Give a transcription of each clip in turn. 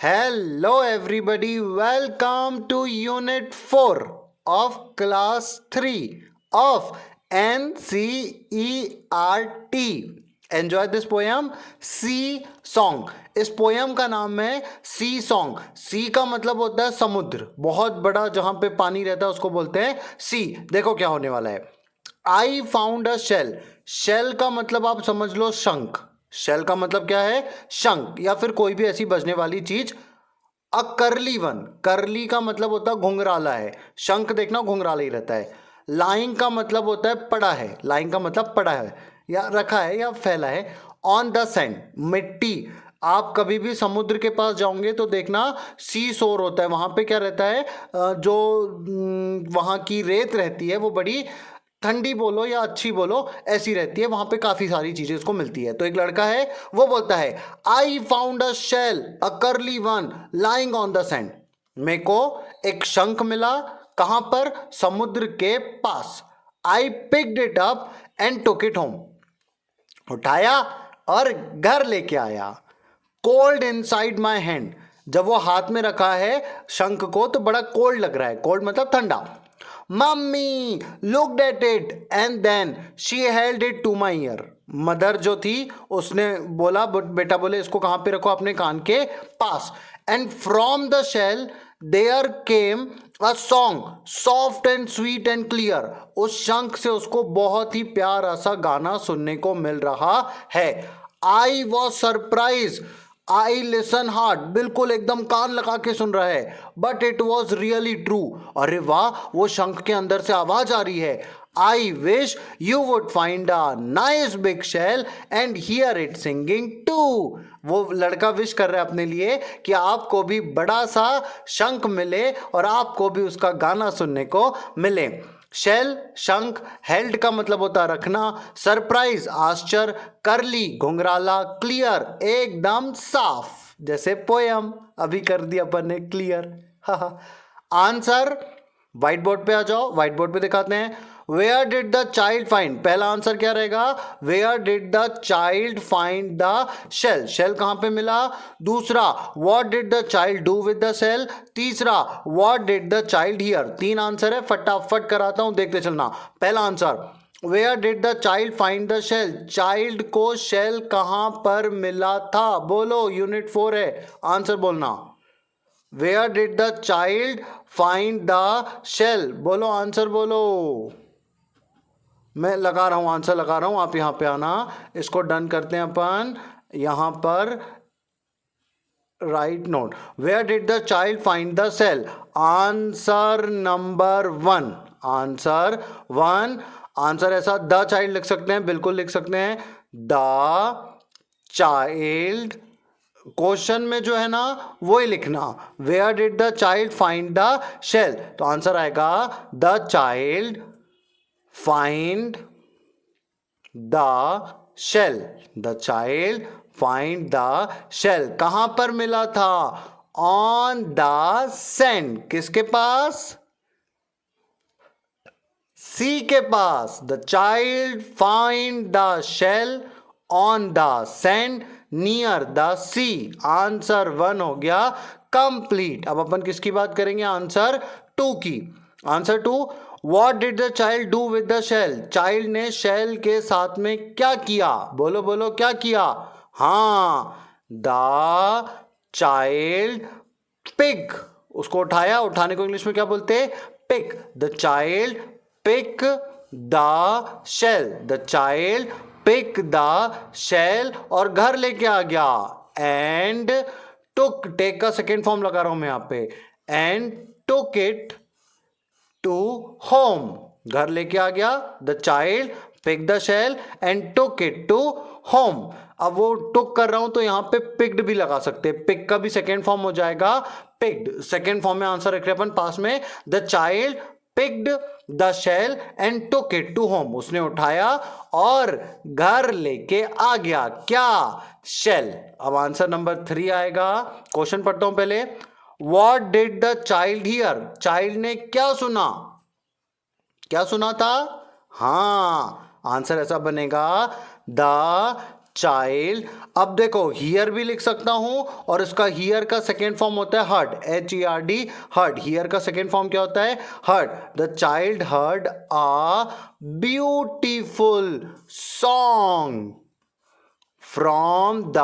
Hello, everybody. Welcome to Unit 4 of Class 3 of NCERT. Enjoy this poem, Sea Song. इस poem का नाम है सी song. सी का मतलब होता है समुद्र, बहुत बड़ा जहां पे पानी रहता है उसको बोलते हैं सी. देखो क्या होने वाला है. I found a shell. Shell का मतलब आप समझ लो शंख. शेल का मतलब क्या है? शंख या फिर कोई भी ऐसी बजने वाली चीज. अ करली वन. करली का मतलब होता है घुंघराला है. शंख देखना घुंघराला ही रहता है. लाइंग का मतलब होता है पड़ा है. लाइंग का मतलब पड़ा है या रखा है या फैला है. ऑन द सैंड, मिट्टी. आप कभी भी समुद्र के पास जाओगे तो देखना सी शोर होता है. वहां पे क्या रहता है? जो वहां की रेत रहती है वो बड़ी ठंडी बोलो या अच्छी बोलो ऐसी रहती है. वहां पे काफी सारी चीजें उसको मिलती है. तो एक लड़का है वो बोलता है I found a shell a curly one lying on the sand. मेरे को एक शंख मिला. कहां पर? समुद्र के पास. I picked it up and took it home. उठाया और घर लेके आया. Cold inside my hand. जब वो हाथ में रखा है शंख को तो बड़ा कोल्ड लग रहा है. कोल्ड मतलब ठंडा. Mummy looked at it and then she held it to my ear. Mother जो थी उसने बोला बेटा बोले इसको कहां पे रखो? अपने कान के पास. And from the shell there came a song soft and sweet and clear. उस शंख से उसको बहुत ही प्यारा सा गाना सुनने को मिल रहा है. I was surprise. I listen hard. बिल्कुल एकदम कान लगा के सुन रहा है. But it was really true. अरे वाह, वो शंख के अंदर से आवाज आ रही है. I wish you would find a nice big shell and hear it singing too. वो लड़का विश कर रहा है अपने लिए कि आपको भी बड़ा सा शंख मिले और आपको भी उसका गाना सुनने को मिले. शेल शंख. हेल्ड का मतलब होता रखना. सरप्राइज आश्चर्य. करली घुंघराला. क्लियर एकदम साफ. जैसे पोयम अभी कर दिया अपन ने क्लियर. आंसर व्हाइट बोर्ड पे आ जाओ. व्हाइट बोर्ड पे दिखाते हैं. Where did the child find. पहला आंसर क्या रहेगा? Where did the child find the shell. Shell कहां पे मिला? दूसरा what did the child do with the shell. तीसरा what did the child hear. तीन आंसर है, फटाफट कराता हूं देखते चलना. पहला answer where did the child find the shell. Child को शेल कहां पर मिला था? बोलो, यूनिट 4 है. आंसर बोलना. Where did the child find the shell. बोलो आंसर बोलो. मैं लगा रहा हूं, आंसर लगा रहा हूं, आप यहां पे आना. इसको डन करते हैं अपन. यहां पर right note. Where did the child find the shell. Answer number 1. Answer 1. Answer ऐसा द चाइल्ड लिख सकते हैं, बिल्कुल लिख सकते हैं. The child. क्वेश्चन में जो है ना वो ही लिखना. Where did the child find the shell. तो आंसर आएगा the child find the shell. The child find the shell. कहां पर मिला था? On the sand. किसके पास? सी के पास. The child find the shell on the sand near the sea. Answer 1 हो गया कंप्लीट. अब अपन किसकी बात करेंगे? आंसर 2 की. Answer 2. What did the child do with the shell? Child ने शेल के साथ में क्या किया? बोलो बोलो क्या किया? हाँ, द चाइल्ड पिक. उसको उठाया. उठाने को इंग्लिश में क्या बोलते? Pick. The child pick the shell. The child pick the shell और घर लेके आ गया. And took. टेक का सेकेंड फॉर्म लगा रहा हूं मैं यहां पे. And took it to home. घर लेके आ गया. The child pick the shell and took it to home. अब वो टुक कर रहा हूं तो यहां पे पिक्ड भी लगा सकते हैं. पिक का भी सेकेंड फॉर्म हो जाएगा पिक्ड. सेकेंड फॉर्म में आंसर रख रहे अपन पास में. The child picked the shell and took it to home. उसने उठाया और घर लेके आ गया. क्या? शेल. अब आंसर नंबर 3 आएगा. क्वेश्चन पढ़ता हूं पहले. What did the child hear? Child ने क्या सुना? क्या सुना था? हाँ, आंसर ऐसा बनेगा. The child. अब देखो हियर भी लिख सकता हूं और इसका हियर का सेकेंड फॉर्म होता है हर्ड, HERD, हर्ड। हियर का सेकेंड फॉर्म क्या होता है? Heard. The child heard a beautiful song from the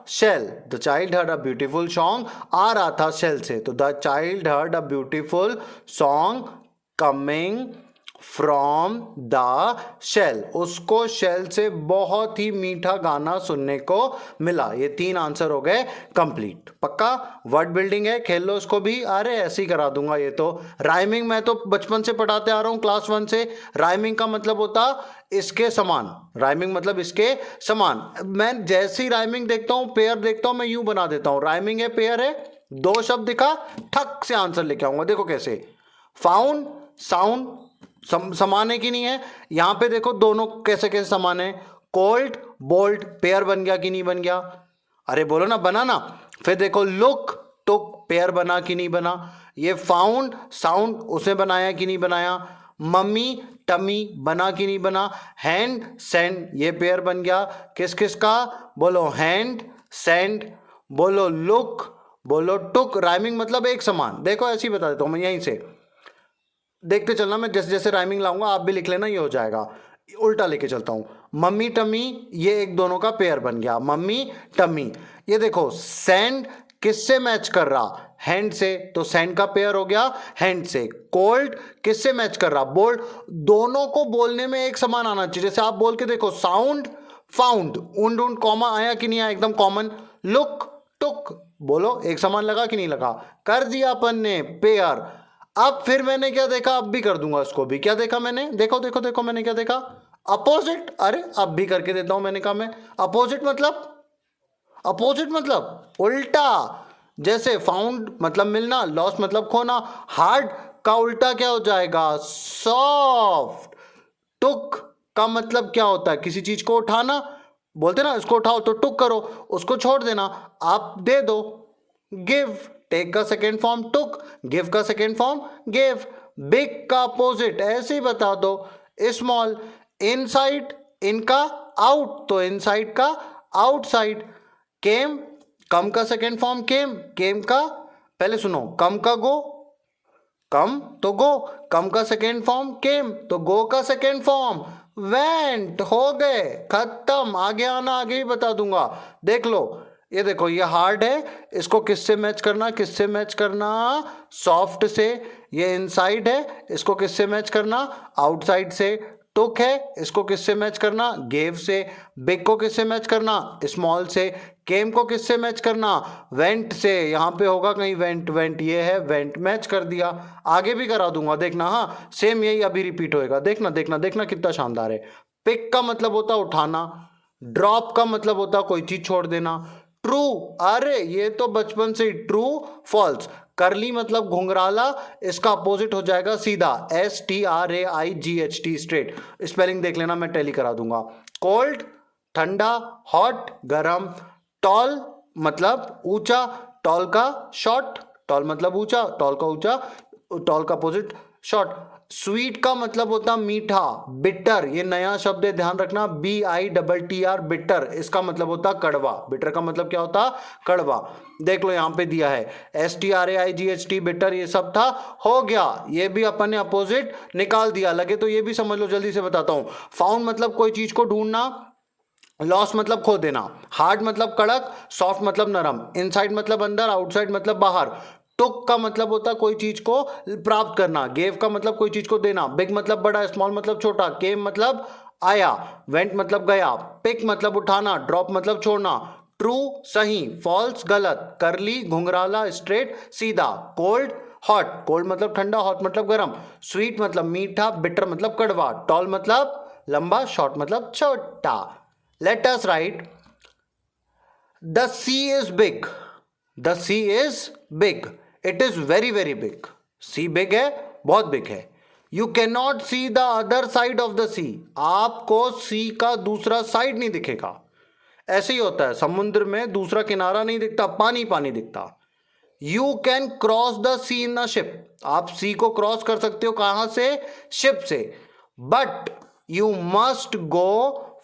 shell. The child heard a beautiful song आ रहा था शेल से, तो the child heard a beautiful song coming from the shell. उसको शेल से बहुत ही मीठा गाना सुनने को मिला। ये 3 आंसर हो गए कंप्लीट। पक्का वर्ड बिल्डिंग है, खेल लो इसको भी। अरे ऐसे ही करा दूंगा ये तो। राइमिंग मैं तो बचपन से पढ़ाते आ रहा हूं, क्लास 1 से। राइमिंग का मतलब होता इसके समान, राइमिंग मतलब इसके समान। मैं जैसी ही राइमिंग देखता हूं, पेयर देखता हूं, मैं यूं बना देता हूं। राइमिंग है, पेयर है, 2 शब्द दिखा, ठक से आंसर लेके आऊंगा। देखो कैसे, फाउंड साउंड समान है कि नहीं है? यहां पे देखो दोनों कैसे कैसे समान है। कोल्ड बोल्ड पेयर बन गया कि नहीं बन गया? अरे बोलो ना, बना ना। फिर देखो लुक टुक पेयर बना कि नहीं बना? ये फाउंड साउंड उसे बनाया कि नहीं बनाया? मम्मी टमी बना कि नहीं बना? हैंड सेंड ये पेयर बन गया। किस किस का? बोलो हैंड सेंड, बोलो लुक, बोलो टुक। राइमिंग मतलब एक समान। देखो ऐसे ही बता देता हूं मैं, यहीं से देखते चलना। मैं जैसे जैसे राइमिंग लाऊंगा आप भी लिख लेना, ये हो जाएगा। उल्टा लेके चलता हूं। मम्मी टमी ये एक दोनों का पेयर बन गया, मम्मी टमी। ये देखो सेंड किससे मैच कर रहा? हैंड से, तो सेंड का पेयर हो गया हैंड से। कोल्ड किससे मैच कर रहा? बोल्ड। दोनों को बोलने में एक समान आना चाहिए। जैसे आप बोल के देखो, साउंड फाउंड, उंड उंड कॉमा आया कि नहीं आया? एकदम कॉमन। लुक टुक बोलो एक समान लगा कि नहीं लगा? कर दिया अपन ने पेयर। अब फिर मैंने क्या देखा, अब भी कर दूंगा इसको भी। क्या देखा मैंने? देखो देखो देखो मैंने क्या देखा? अपोजिट। अरे अब भी करके देता हूं मैंने कहा। मैं अपोजिट मतलब, अपोजिट मतलब उल्टा। जैसे फाउंड मतलब मिलना, लॉस मतलब खोना। हार्ड का उल्टा क्या हो जाएगा? सॉफ्ट। टुक का मतलब क्या होता है? किसी चीज को उठाना। बोलते ना इसको उठाओ, तो टुक करो, उसको छोड़ देना, आप दे दो। गिव, टेक का सेकेंड फॉर्म टुक, गिव का सेकेंड फॉर्म गेव। बिग का अपोजिट ऐसे ही बता दो, स्मॉल। इनसाइड इनका आउट, तो इनसाइड का आउटसाइड। केम कम का सेकेंड फॉर्म केम, केम का पहले सुनो, कम का गो, कम तो गो, कम का सेकेंड फॉर्म केम, तो गो का सेकेंड फॉर्म वेंट। हो गए खत्म। आगे आना, आगे ही बता दूंगा। देख लो, ये देखो ये हार्ड है, इसको किससे मैच करना? किससे मैच करना? सॉफ्ट से। ये इनसाइड है, इसको किससे मैच करना? आउटसाइड से। टुक है, इसको किससे मैच करना? गेव से। बिग को किससे मैच करना? स्मॉल से। केम को किससे मैच करना? वेंट से। यहां पे होगा कहीं वेंट, वेंट ये है वेंट, मैच कर दिया। आगे भी करा दूंगा देखना। हाँ सेम यही अभी रिपीट होएगा, देखना देखना देखना कितना शानदार है। पिक का मतलब होता उठाना। ड्रॉप का मतलब होता कोई चीज छोड़ देना। ट्रू, अरे ये तो बचपन से ट्रू फॉल्स। करली मतलब घुंघराला, इसका अपोजिट हो जाएगा सीधा, STRAIGHT स्ट्रेट। स्पेलिंग देख लेना, मैं टैली करा दूंगा। कोल्ड ठंडा, हॉट गरम। टॉल मतलब ऊंचा, टॉल का शॉर्ट, टॉल मतलब ऊंचा, टॉल का ऊंचा, टॉल का अपोजिट शॉर्ट। स्वीट का मतलब होता मीठा। बिटर ये नया शब्द है, ध्यान रखना, BITTR बिटर, इसका मतलब होता कड़वा। बिटर का मतलब क्या होता? कड़वा। देख लो यहां पे दिया है STRAIGHT बिटर, ये सब था। हो गया, ये भी अपन ने अपोजिट निकाल दिया। लगे तो ये भी समझ लो, जल्दी से बताता हूं। फाउंड मतलब कोई चीज को ढूंढना, लॉस मतलब खो देना, हार्ड मतलब कड़क, सॉफ्ट मतलब नरम, इनसाइड मतलब अंदर, आउटसाइड मतलब बाहर। टुक का मतलब होता है कोई चीज को प्राप्त करना, गेव का मतलब कोई चीज को देना, बिग मतलब बड़ा, स्मॉल मतलब छोटा, केम मतलब आया, वेंट मतलब गया, पिक मतलब उठाना, ड्रॉप मतलब छोड़ना। ट्रू सही, फॉल्स गलत, करली घुंघराला, स्ट्रेट सीधा, कोल्ड हॉट, कोल्ड मतलब ठंडा, हॉट मतलब गर्म, स्वीट मतलब मीठा, बिटर मतलब कड़वा, टॉल मतलब लंबा, शॉर्ट मतलब छोटा। Let us write, the sea is big. The sea is big. It is very very big. Sea big है, बहुत big है। You cannot see the other side of the sea. आपको sea का दूसरा साइड नहीं दिखेगा। ऐसे ही होता है, समुद्र में दूसरा किनारा नहीं दिखता, पानी पानी दिखता। You can cross the sea in a ship. आप सी को क्रॉस कर सकते हो, कहां से? शिप से। But you must go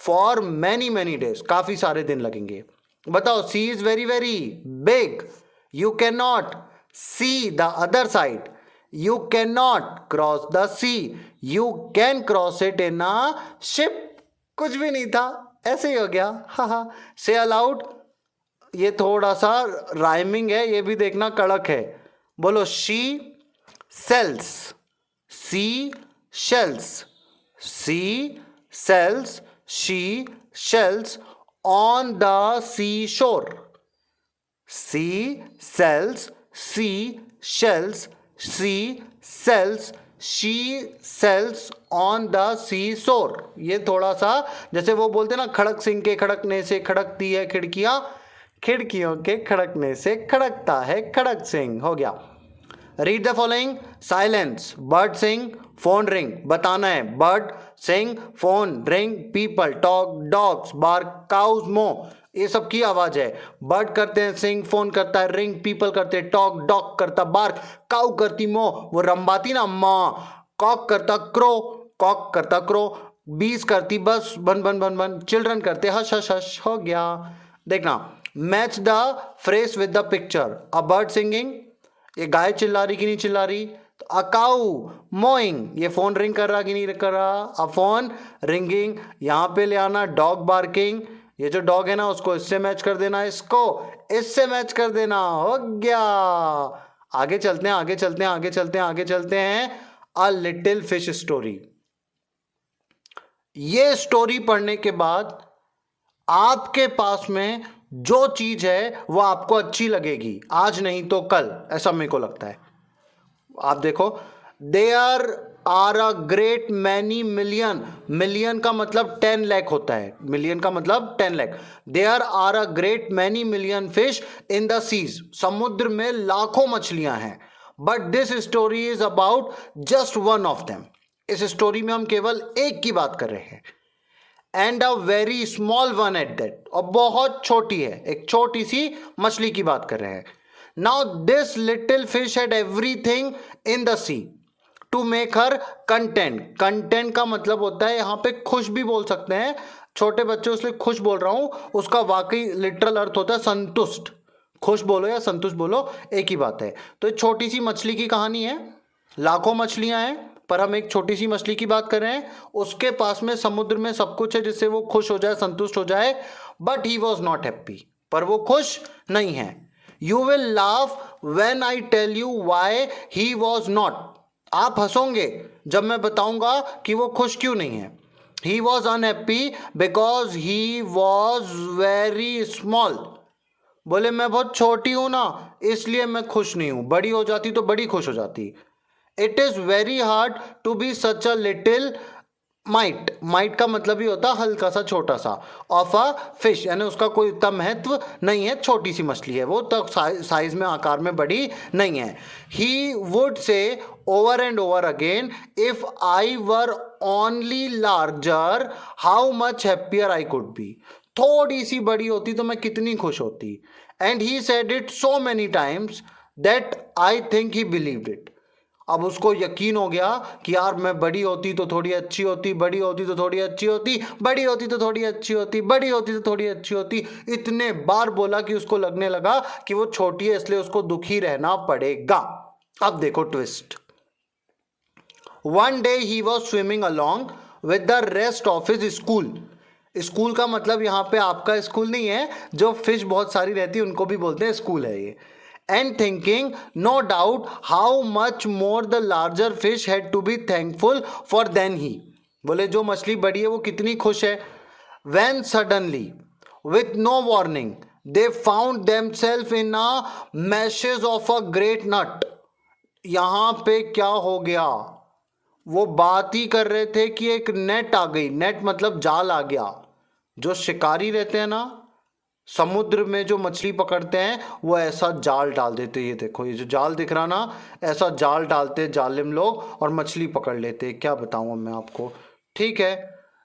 for many many days, काफी सारे दिन लगेंगे। बताओ, sea is very very big, you can not see the other side, you can not cross the sea, you can cross it in a ship. कुछ भी नहीं था, ऐसे ही हो गया। हा हा। से अलाउड, ये थोड़ा सा राइमिंग है, ये भी देखना कड़क है। बोलो, she sells, sea shells, sea sells, she shells on the sea shore, sea sells, sea shells, sea sells, she sells on the sea shore. ये थोड़ा सा जैसे वो बोलते ना, खड़क सिंह के खड़कने से खड़कती है खिड़कियां, खिड़कियों के खड़कने से खड़कता है खड़क सिंह। हो गया। Read the following. Silence, bird sing, phone ring. बताना है, bird sing, phone ring, people talk, dogs bark, cows moo. ये सब की आवाज है। बर्ड करते हैं सिंग, फोन करता है रिंग, पीपल करते हैं टॉक, डॉग करता बार्क, काउ करती मो, वो रंबाती ना माँ, कॉक करता क्रो, कॉक करता क्रो, बीस करती बस बन बन बन बन, चिल्ड्रन करते हश हश हश। हो गया। देखना, match the phrase with the picture. A bird singing, ये गाय चिल्ला रही कि नहीं चिल्ला रही? तो अ काउ मोइंग, ये फोन रिंग कर रहा कि नहीं कर रहा? अ फोन रिंगिंग। यहां पे ले आना डॉग बार्किंग, ये जो डॉग है ना उसको इससे मैच कर देना, इसको इससे मैच कर देना। हो गया। आगे चलते हैं, आगे चलते हैं, आगे चलते हैं, आगे चलते हैं। अ लिटिल फिश स्टोरी। ये स्टोरी पढ़ने के बाद आपके पास में जो चीज है वो आपको अच्छी लगेगी, आज नहीं तो कल, ऐसा मेरे को लगता है। आप देखो, there are a great many million, million का मतलब 10 लाख होता है, मिलियन का मतलब 10 lakh. There are a great many million fish in the seas, समुद्र में लाखों मछलियां हैं। But this story is about just one of them, इस स्टोरी में हम केवल एक की बात कर रहे हैं। And a very small one at that, और बहुत छोटी है, एक छोटी सी मछली की बात कर रहे हैं। Now this little fish had everything in the sea to make her content. Content का मतलब होता है यहां पे खुश भी बोल सकते हैं, छोटे बच्चे उसलिए खुश बोल रहा हूं, उसका वाकई लिटरल अर्थ होता है संतुष्ट। खुश बोलो या संतुष्ट बोलो, एक ही बात है। तो एक छोटी सी मछली की कहानी है, लाखों मछलियां हैं पर हम एक छोटी सी मछली की बात कर रहे हैं। उसके पास में समुद्र में सब कुछ है जिससे वो खुश हो जाए, संतुष्ट हो जाए, but he was not happy, पर वो खुश नहीं है। You will laugh when I tell you why he was not, आप हंसोगे जब मैं बताऊंगा कि वो खुश क्यों नहीं है। He was unhappy because he was very small, बोले मैं बहुत छोटी हूं ना इसलिए मैं खुश नहीं हूं, बड़ी हो जाती तो बड़ी खुश हो जाती। It is very hard to be such a little mite, mite का मतलब ही होता है हल्का सा, छोटा सा, ऑफ अ फिश, यानी उसका कोई इतना महत्व नहीं है, छोटी सी मछली है वो, तो साइज में आकार में बड़ी नहीं है। He would say over and over again, if I were only larger how much happier I could be, थोड़ी सी बड़ी होती तो मैं कितनी खुश होती। And he said it so many times that I think he believed it, अब उसको यकीन हो गया कि यार मैं बड़ी होती तो थोड़ी अच्छी होती, बड़ी होती तो थोड़ी अच्छी होती, बड़ी होती तो थोड़ी अच्छी होती, बड़ी होती तो थोड़ी अच्छी होती। इतने बार बोला कि उसको लगने लगा कि वो छोटी है इसलिए उसको दुखी रहना पड़ेगा। अब देखो twist. One day he was swimming along with the rest of his school. School का मतलब यहाँ पे आपका स्कूल नहीं है, जो फिश बहुत सारी रहती है उनको भी बोलते हैं स्कूल है ये। And thinking, no doubt, how much more the larger fish had to be thankful for than he. बोले जो मछली बड़ी है वो कितनी खुश है। When suddenly, with no warning, they found themselves in a meshes of a great nut. यहाँ पे क्या हो गया, वो बात ही कर रहे थे कि एक नेट आ गई, नेट मतलब जाल आ गया। जो शिकारी रहते हैं ना समुद्र में, जो मछली पकड़ते हैं वो ऐसा जाल डाल देते, ये देखो ये जो जाल दिख रहा ना, ऐसा जाल डालते जालिम लोग और मछली पकड़ लेते। क्या बताऊं मैं आपको, ठीक है।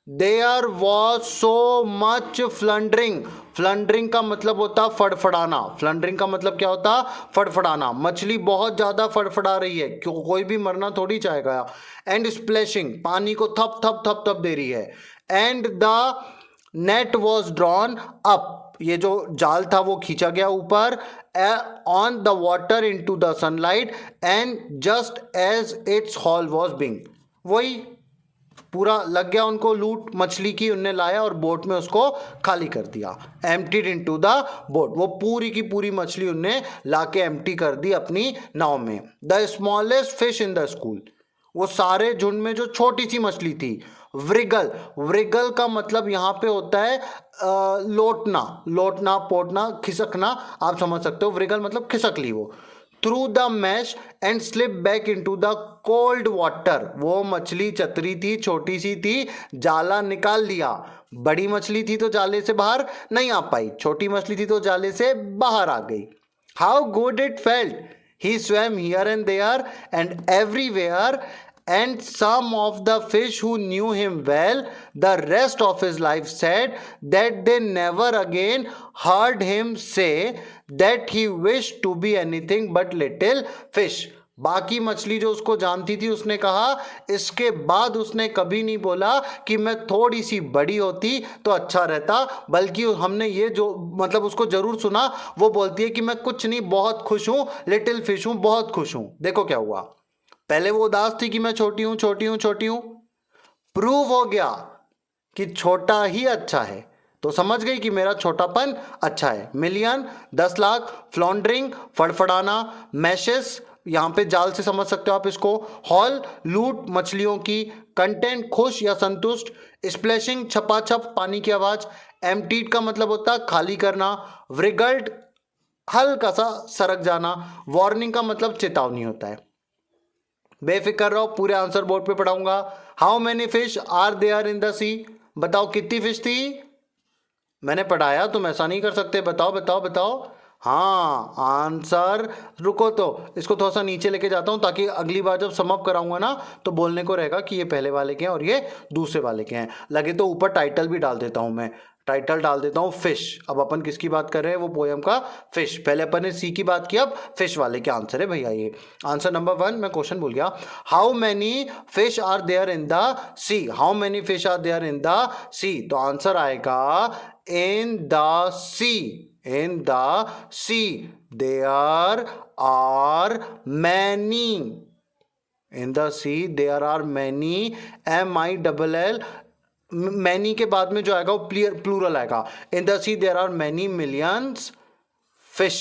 देयर वॉज सो मच फ्लंडरिंग, फ्लंडरिंग का मतलब होता फड़फड़ाना, फ्लंडरिंग का मतलब क्या होता, फड़फड़ाना। मछली बहुत ज्यादा फड़फड़ा रही है, क्यों, कोई भी मरना थोड़ी चाहेगा। एंड स्प्लैशिंग, पानी को थप थप थप थप दे रही है। And the net was drawn up, ये जो जाल था वो खींचा गया ऊपर, on the water into the sunlight, and just as its haul was being, वही पूरा लग गया उनको लूट मछली की, उनने लाया और बोट में उसको खाली कर दिया, एम्प्टीड इनटू द बोट, वो पूरी की पूरी मछली उनने लाके एम्प्टी कर दी अपनी नाव में। The smallest fish in the school, वो सारे झुंड में जो छोटी सी मछली थी, व्रिगल, व्रिगल का मतलब यहाँ पे होता है लोटना, लोटना पोटना खिसकना, आप समझ सकते हो, व्रिगल मतलब खिसक ली वो, through the mash and slip back into the cold water, वो मछली चतरी थी, छोटी सी थी, जाला निकाल लिया, बड़ी मछली थी तो जाले से बाहर नहीं आ पाई, छोटी मछली थी तो जाले से बाहर आ गई। How good it felt, he swam here and there and everywhere, and some of the fish who knew him well the rest of his life said that they never again heard him say that he wished to be anything but little fish। बाकी मछली जो उसको जानती थी उसने कहा, इसके बाद उसने कभी नहीं बोला कि मैं थोड़ी सी बड़ी होती तो अच्छा रहता, बल्कि हमने ये जो मतलब उसको जरूर सुना, वो बोलती है कि मैं कुछ नहीं, बहुत खुश हूं, लिटिल फिश हूं, बहुत खुश हूं। देखो क्या हुआ, पहले वो उदास थी कि मैं छोटी हूं छोटी हूं छोटी हूं, प्रूव हो गया कि छोटा ही अच्छा है, तो समझ गई कि मेरा छोटापन अच्छा है। मिलियन 10 लाख, फ्लॉन्ड्रिंग फड़फड़ाना, मैशेस यहां पे जाल से समझ सकते हो आप इसको, हॉल लूट मछलियों की, कंटेंट खुश या संतुष्ट, स्प्लैशिंग छपाछप पानी की आवाज, एम्प्टीड का मतलब होता है खाली करना, व्रिगल्ड हल्का सा सरक जाना, वार्निंग का मतलब चेतावनी होता है। बेफिक्र रहो, पूरे आंसर बोर्ड पे पढ़ाऊंगा। How many fish are there in the sea, बताओ कितनी फिश थी, मैंने पढ़ाया, तुम ऐसा नहीं कर सकते, बताओ बताओ बताओ। हाँ आंसर, रुको तो इसको थोड़ा सा नीचे लेके जाता हूँ ताकि अगली बार जब सम अप कराऊंगा ना तो बोलने को रहेगा कि ये पहले वाले के हैं और ये दूसरे वाले के हैं। लगे तो ऊपर टाइटल भी डाल देता हूँ, मैं टाइटल डाल देता हूँ फिश। अब अपन किसकी बात कर रहे हैं, वो पोयम का फिश, पहले अपन ने सी की बात की, अब फिश वाले के आंसर है भैया ये। आंसर नंबर 1, मैं क्वेश्चन भूल गया, how many fish are there in the sea, how many fish are there in the sea, तो आंसर आएगा in the sea, in the sea there are many, in the sea there are many, MILL, many के बाद में जो आएगा वो plural आएगा, in the sea there are many millions fish,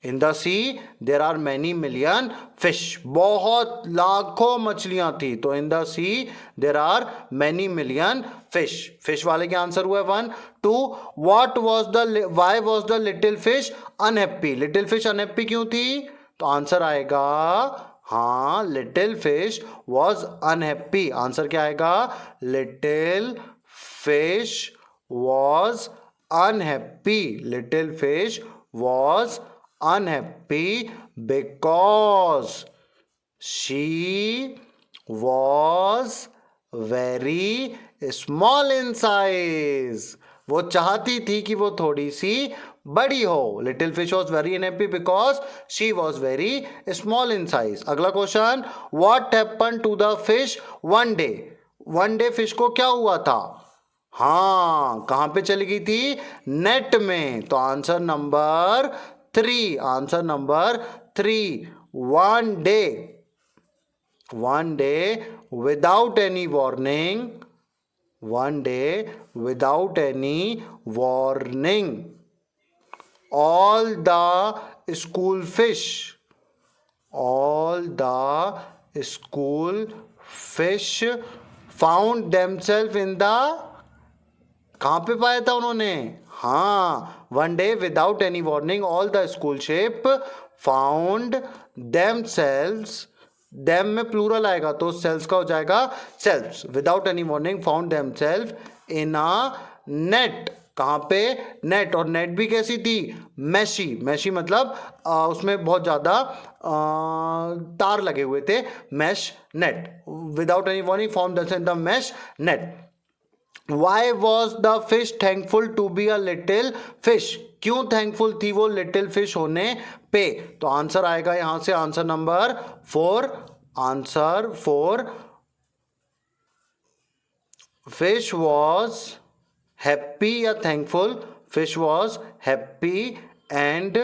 in the sea there are many million fish, बहुत लाखों मछलियां थी, तो in the sea there are many million fish, fish वाले के आंसर हुआ 1। 2, what was the, why was the little fish unhappy, little fish unhappy क्यों थी, तो आंसर आएगा, हाँ little fish was unhappy, answer क्या आएगा, little fish was unhappy, little fish was unhappy because she was very small in size, वो चाहती थी कि वो थोड़ी सी बड़ी हो, little fish was very unhappy because she was very small in size. अगला question, what happen to the fish one day, one day fish को क्या हुआ था, हाँ कहां पे चली गई थी, नेट में, तो answer number 3, answer number 3, one day without any warning, one day without any warning, all the school fish found themselves in the, कहां पे पाया था उन्होंने, हाँ one day without any warning all the school ship found themselves, them में plural आएगा तो self का हो जाएगा selves, without any warning found themselves in a net, कहाँ पे, नेट, और नेट भी कैसी थी, मैशी, मैशी मतलब उसमें बहुत ज़्यादा तार लगे हुए थे, mesh net, without any warning found in the mesh net. Why was the fish thankful to be a little fish, क्यों थैंकफुल थी वो लिटिल फिश होने पे, तो आंसर आएगा यहां से answer number 4, answer 4, fish was happy या thankful, fish was happy and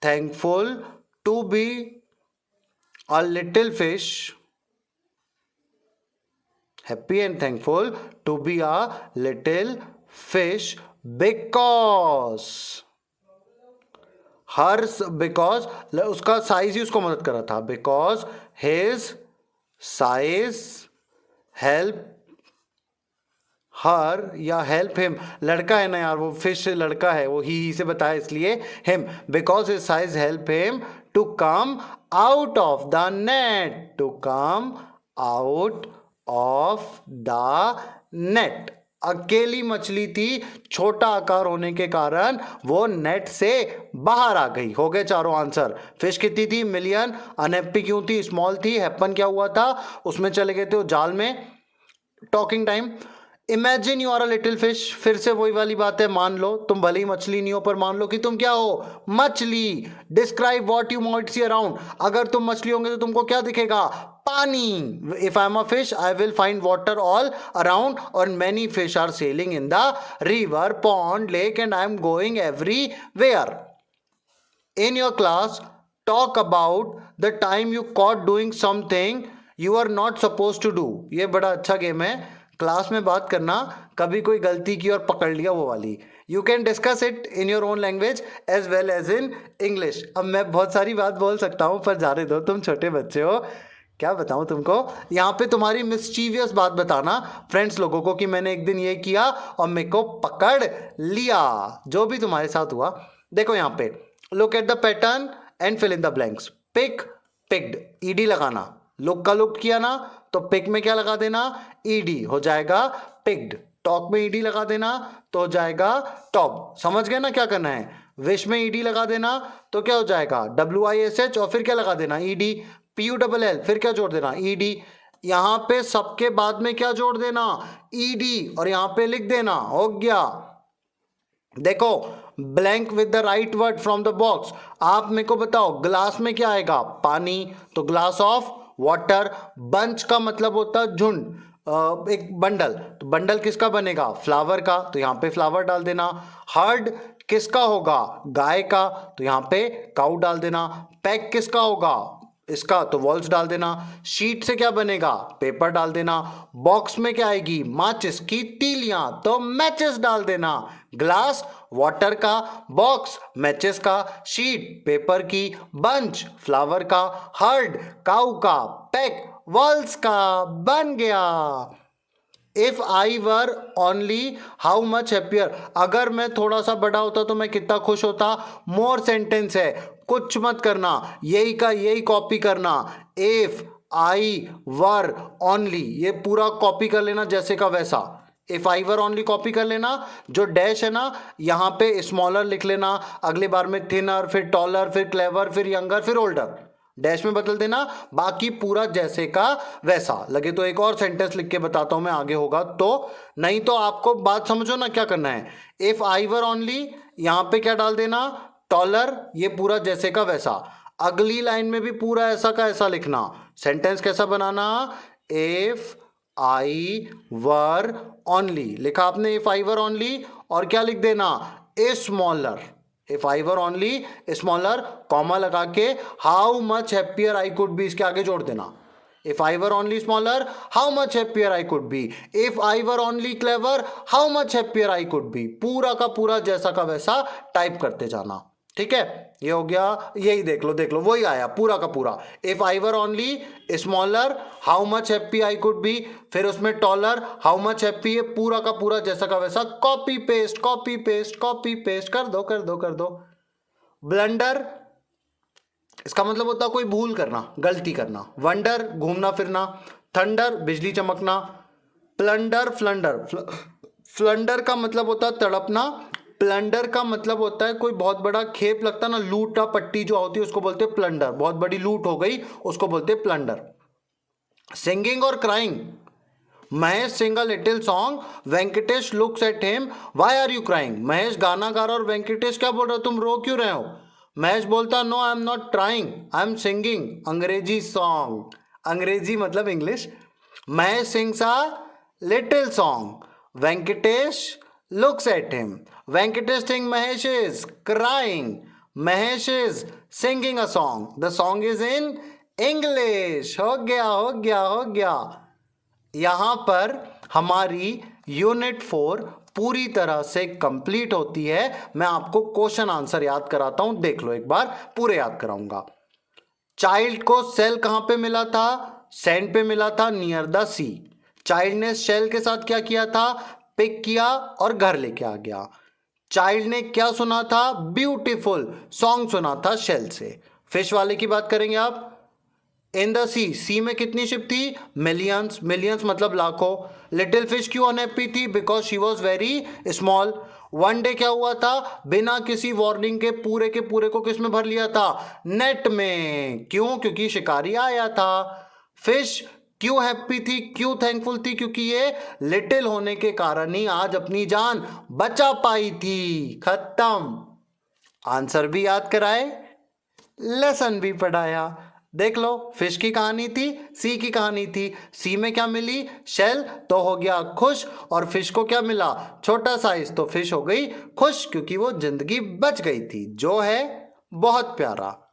thankful to be a little fish, happy and thankful to be a little fish because because उसका साइज ही उसको मदद कर रहा था, because his size help हर या help him, लड़का है ना यार, वो फिश लड़का है, वो ही से बताया इसलिए him, because his size help him to come out of the net, to come out of the net. अकेली मछली थी, छोटा आकार होने के कारण वो नेट से बाहर आ गई। हो गए चारों आंसर। फिश कितनी थी? मिलियन। अनहैप्पी क्यों थी? स्मॉल थी। हैप्पन क्या हुआ था? उसमें चले गए थे वो जाल में। Talking time, imagine you are a little fish, फिर से वही वाली बात है, मान लो तुम भले ही मछली नहीं हो पर मान लो कि तुम क्या हो? मछली। Describe what you might see around, अगर तुम मछली होंगे तो तुमको क्या दिखेगा? पानी। If I am a fish I will find water all around और many fish are sailing in the river, pond, lake and I am going everywhere. In your class talk about the time you caught doing something you are not suppose to do. ये बड़ा अच्छा game है, class में बात करना, कभी कोई गलती की और पकड़ लिया वो वाली। You can discuss it in your own language as well as in English. अब मैं बहुत सारी बात बोल सकता हूँ पर जाने दो, तुम छोटे बच्चे हो, क्या बताऊँ तुमको। यहाँ पे तुम्हारी मिस्चीवियस बात बताना फ्रेंड्स लोगों को कि मैंने एक दिन ये किया और मेरे को पकड़ लिया, जो भी तुम्हारे साथ हुआ। देखो यहाँ पे, look at the pattern and fill in the blanks. Pick, picked, ED लगाना। लुक का लुक किया ना तो पिक में क्या लगा देना? ईडी, हो जाएगा पिक्ड। टॉक में ईडी लगा देना तो हो जाएगा टॉप। समझ गए ना क्या करना है? विश में ईडी लगा देना तो क्या हो जाएगा? WISH और फिर क्या लगा देना? ईडी। PULL फिर क्या जोड़ देना? ईडी। यहां पे सबके बाद में क्या जोड़ देना? ईडी, और यहां पे लिख देना। हो गया। देखो, blank with the right word from the box. आप मेरे को बताओ ग्लास में क्या आएगा? पानी, तो ग्लास ऑफ वाटर। बंच का मतलब होता है झुंड, एक बंडल, तो बंडल किसका बनेगा? फ्लावर का, तो यहां पे फ्लावर डाल देना। हर्ड किसका होगा? गाय का, तो यहां पे काउ डाल देना। पैक किसका होगा? इसका, तो वॉल्स डाल देना। शीट से क्या बनेगा? पेपर डाल देना। बॉक्स में क्या आएगी? माचिस की तीलियां, तो मैचेस डाल देना। ग्लास वाटर का, बॉक्स मैचेस का, शीट पेपर की, बंच फ्लावर का, हर्ड काऊ का, पैक वॉल्स का। बन गया। If I were only how much happier, अगर मैं थोड़ा सा बड़ा होता तो मैं कितना खुश होता। मोर सेंटेंस है, कुछ मत करना, यही का यही कॉपी करना। इफ आई वर ओनली, ये पूरा कॉपी कर लेना जैसे का वैसा। If I were only copy कर लेना, जो डैश है ना यहां पे स्मॉलर लिख लेना, अगले बार में थिनर, फिर टॉलर, फिर क्लेवर, फिर यंगर, फिर ओल्डर, डैश में बदल देना। बाकी पूरा जैसे का वैसा। लगे तो एक और सेंटेंस लिख के बताता हूं मैं, आगे होगा तो, नहीं तो आपको बात समझो ना क्या करना है। इफ आई वर ओनली, यहां पे क्या डाल देना? टॉलर, ये पूरा जैसे का वैसा। अगली लाइन में भी पूरा ऐसा का ऐसा लिखना। सेंटेंस कैसा बनाना? इफ आई वर ओनली, लिखा आपने इफ आई वर ओनली, और क्या लिख देना? Smaller. If I were only smaller, comma लगा के how much happier I could be, इसके आगे जोड़ देना। If I were only smaller, how much happier I could be. If I were only clever, how much happier I could be. पूरा का पूरा जैसा का वैसा टाइप करते जाना। ठीक है, ये हो गया। यही देख लो वही आया पूरा का पूरा। If I were only smaller, how much happy I could be, फिर उसमें टॉलर, हाउ मच हैप्पी, है पूरा का पूरा जैसा का वैसा। Copy paste copy paste copy paste कर दो कर दो कर दो। ब्लंडर, इसका मतलब होता है कोई भूल करना, गलती करना। वंडर, घूमना फिरना। थंडर, बिजली चमकना। प्लंडर, फ्लंडर, फ्लंडर का मतलब होता है तड़पना। प्लंडर का मतलब होता है कोई बहुत बड़ा खेप लगता ना, लूटा पट्टी जो होती है उसको बोलते हैं प्लंडर। बहुत बड़ी लूट हो गई उसको बोलते हैं प्लंडर। सिंगिंग और crying, Mahesh sing a little song, Venkatesh looks at him, why are you crying. Mahesh गाना गा रहा और वेंकटेश क्या बोल रहा, तुम रो क्यों रहे हो। महेश बोलता no I am not trying, I am singing Angrezi song. Angrezi मतलब English. Mahesh sings a little song, Venkatesh looks at him. Venkatesh thinks Mahesh is crying. Mahesh is singing a song. The song is in English. हो गया हो गया हो गया। यहां पर हमारी यूनिट 4 पूरी तरह से कंप्लीट होती है। मैं आपको क्वेश्चन आंसर याद कराता हूं, देख लो एक बार, पूरे याद कराऊंगा। चाइल्ड को सेल कहां पे मिला था? सैंड पे मिला था, नियर द सी। चाइल्ड ने शेल के साथ क्या किया था? पिक किया और घर लेके आ गया। चाइल्ड ने क्या सुना था? ब्यूटीफुल सॉन्ग सुना था शेल से। फिश वाले की बात करेंगे आप। इन द सी, सी में कितनी शिप थी? मिलियंस। मिलियंस मतलब लाखों। लिटिल फिश क्यों अनहैप्पी थी? Because she was very small. One day क्या हुआ था? बिना किसी वार्निंग के पूरे को किस में भर लिया था? नेट में। क्यों? क्योंकि शिकारी आया था। फिश क्यों हैप्पी थी, क्यों थैंकफुल थी? क्योंकि ये लिटिल होने के कारण ही आज अपनी जान बचा पाई थी। खत्म। आंसर भी याद कराए, लेसन भी पढ़ाया। देख लो, फिश की कहानी थी, सी की कहानी थी। सी में क्या मिली? शेल, तो हो गया खुश। और फिश को क्या मिला? छोटा साइज, तो फिश हो गई खुश क्योंकि वो जिंदगी बच गई थी, जो है बहुत प्यारा।